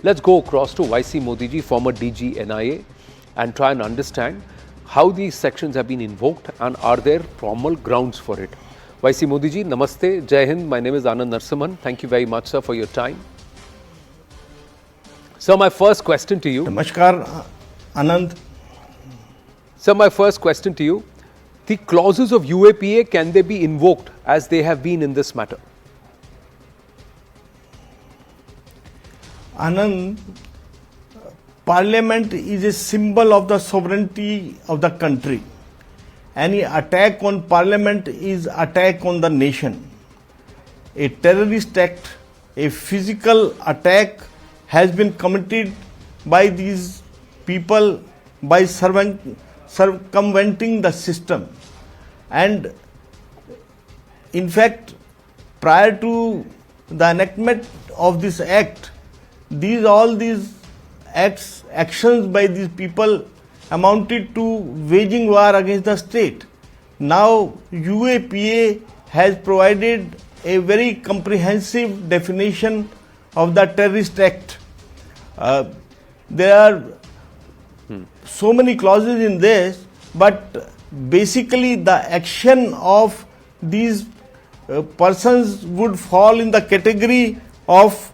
Let's go across to YC Modi ji, former DG NIA, and try and understand how these sections have been invoked and are there formal grounds for it. YC Modi ji, Namaste, Jai Hind. My name is Anand Narsimhan. Thank you very much, sir, for your time. Sir, my first question to you. Namaskar, Anand. Sir, my first question to you. The clauses of UAPA, can they be invoked as they have been in this matter? Anand, Parliament is a symbol of the sovereignty of the country. Any attack on Parliament is attack on the nation. A terrorist act, a physical attack has been committed by these people by circumventing the system. And in fact, prior to the enactment of this act, all these actions by these people amounted to waging war against the state. Now UAPA has provided a very comprehensive definition of the terrorist act. There are so many clauses in this, but basically the action of these persons would fall in the category of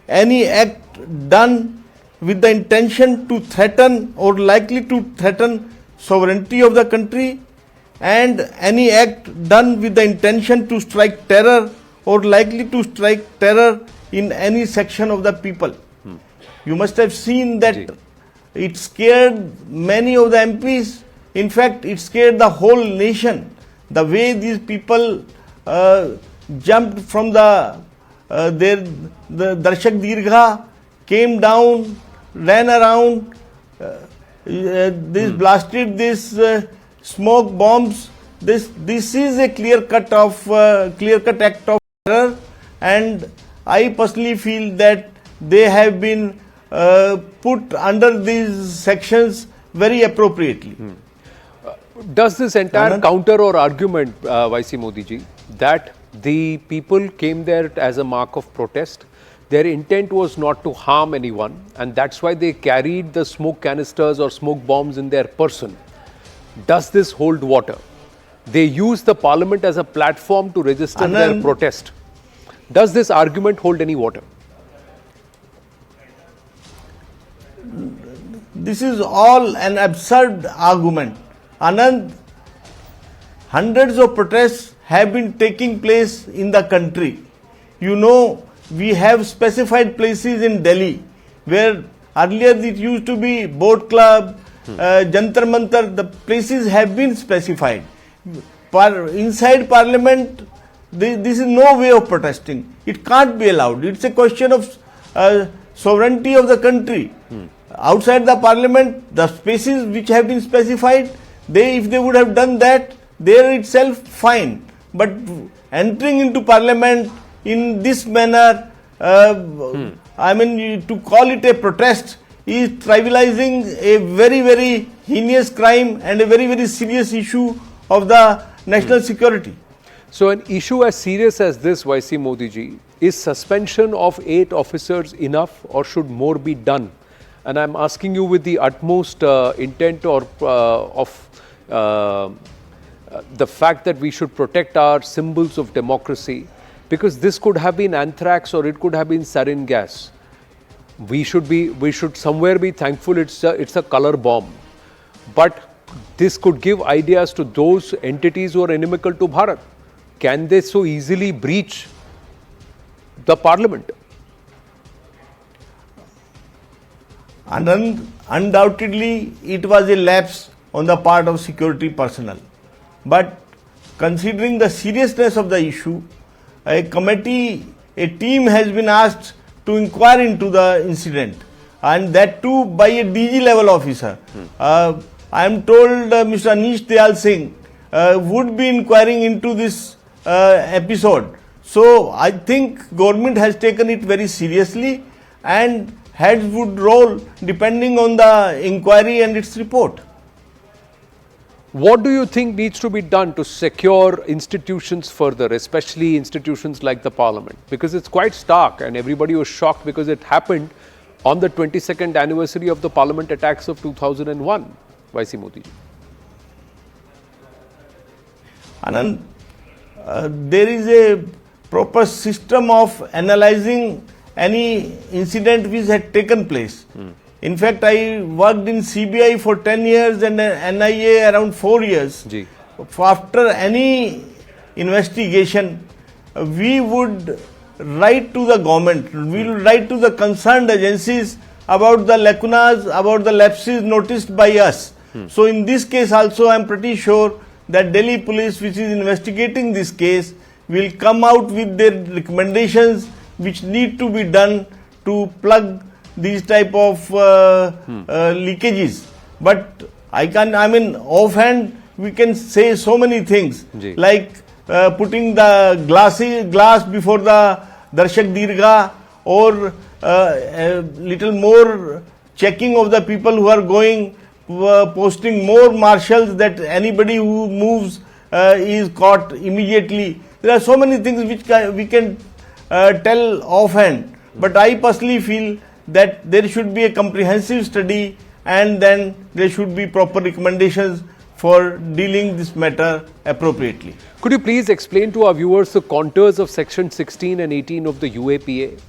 any act done with the intention to threaten or likely to threaten sovereignty of the country, and any act done with the intention to strike terror or likely to strike terror in any section of the people. You must have seen that it scared many of the MPs. In fact, it scared the whole nation. The way these people jumped from the Darshak Dirgha, came down, ran around, blasted this smoke bombs. This is a clear-cut act of terror, and I personally feel that they have been put under these sections very appropriately. Does this entire counter or argument, YC Modi ji, that the people came there as a mark of protest, their intent was not to harm anyone, and that's why they carried the smoke canisters or smoke bombs in their person. Does this hold water? They used the parliament as a platform to register their protest. Does this argument hold any water? This is all an absurd argument. Anand, hundreds of protests have been taking place in the country. You know, we have specified places in Delhi where earlier it used to be Boat Club, Jantar Mantar. The places have been specified. Inside Parliament, this is no way of protesting. It can't be allowed. It's a question of sovereignty of the country. Outside the Parliament, the spaces which have been specified, if they would have done that, there itself fine. But entering into Parliament in this manner, I mean, to call it a protest is trivializing a very, very heinous crime and a very, very serious issue of the national security. So an issue as serious as this, YC Modi ji, is suspension of 8 officers enough, or should more be done? And I'm asking you with the utmost intent of the fact that we should protect our symbols of democracy, because this could have been anthrax or it could have been sarin gas. We should somewhere be thankful it's a color bomb. But this could give ideas to those entities who are inimical to Bharat. Can they so easily breach the parliament? Anand, undoubtedly it was a lapse on the part of security personnel. But considering the seriousness of the issue, a team has been asked to inquire into the incident, and that too by a DG level officer. I am told Mr. Anish Dayal Singh would be inquiring into this episode. So I think government has taken it very seriously, and heads would roll depending on the inquiry and its report. What do you think needs to be done to secure institutions further, especially institutions like the parliament? Because it's quite stark and everybody was shocked because it happened on the 22nd anniversary of the Parliament attacks of 2001, YC Modi ji? Anand, there is a proper system of analyzing any incident which had taken place. In fact, I worked in CBI for 10 years and NIA around 4 years. Ji. After any investigation, we would write to the government, we will write to the concerned agencies about the lacunas, about the lapses noticed by us. So in this case also, I am pretty sure that Delhi police, which is investigating this case, will come out with their recommendations which need to be done to plug these type of leakages. But offhand, we can say so many things, like putting the glass before the Darshak Dirgha, or a little more checking of the people who are going, posting more marshals that anybody who moves is caught immediately. There are so many things which we can tell offhand, but I personally feel that there should be a comprehensive study and then there should be proper recommendations for dealing this matter appropriately. Could you please explain to our viewers the contours of section 16 and 18 of the UAPA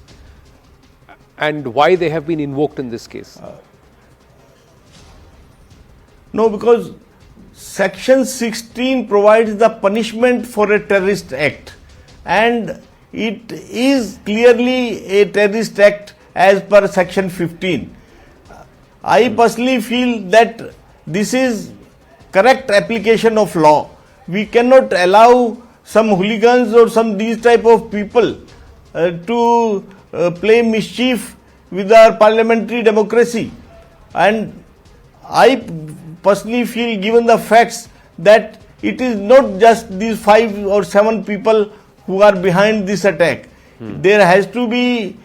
and why they have been invoked in this case? No, because section 16 provides the punishment for a terrorist act, and it is clearly a terrorist act as per section 15. I personally feel that this is correct application of law. We cannot allow some hooligans or some these type of people to play mischief with our parliamentary democracy. And I personally feel, given the facts, that it is not just these 5 or 7 people who are behind this attack. There has to be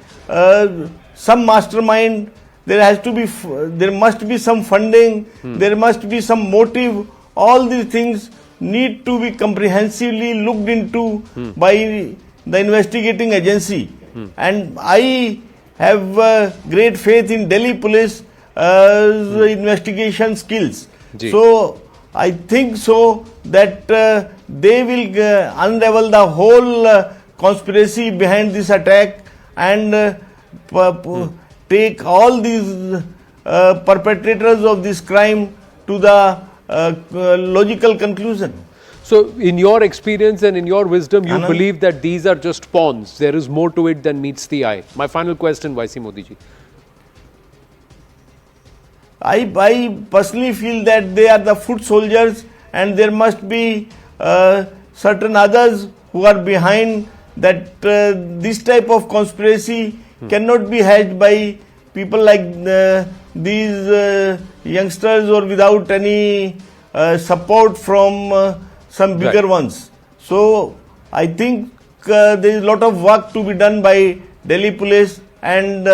some mastermind, there must be some funding, there must be some motive. All these things need to be comprehensively looked into by the investigating agency. And I have great faith in Delhi police investigation skills. So I think so that they will unravel the whole conspiracy behind this attack and take all these perpetrators of this crime to the logical conclusion. So, in your experience and in your wisdom, you believe that these are just pawns. There is more to it than meets the eye. My final question, YC Modi ji. I personally feel that they are the foot soldiers, and there must be certain others who are behind that. This type of conspiracy cannot be hatched by people like these youngsters or without any support from some bigger ones. So I think there is a lot of work to be done by Delhi police, and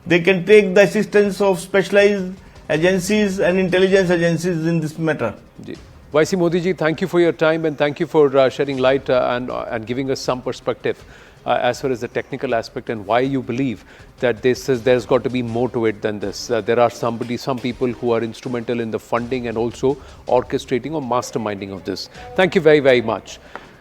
they can take the assistance of specialized agencies and intelligence agencies in this matter. YC Modi ji, thank you for your time and thank you for shedding light and giving us some perspective as far as the technical aspect and why you believe that there's got to be more to it than this. There are some people who are instrumental in the funding and also orchestrating or masterminding of this. Thank you very, very much.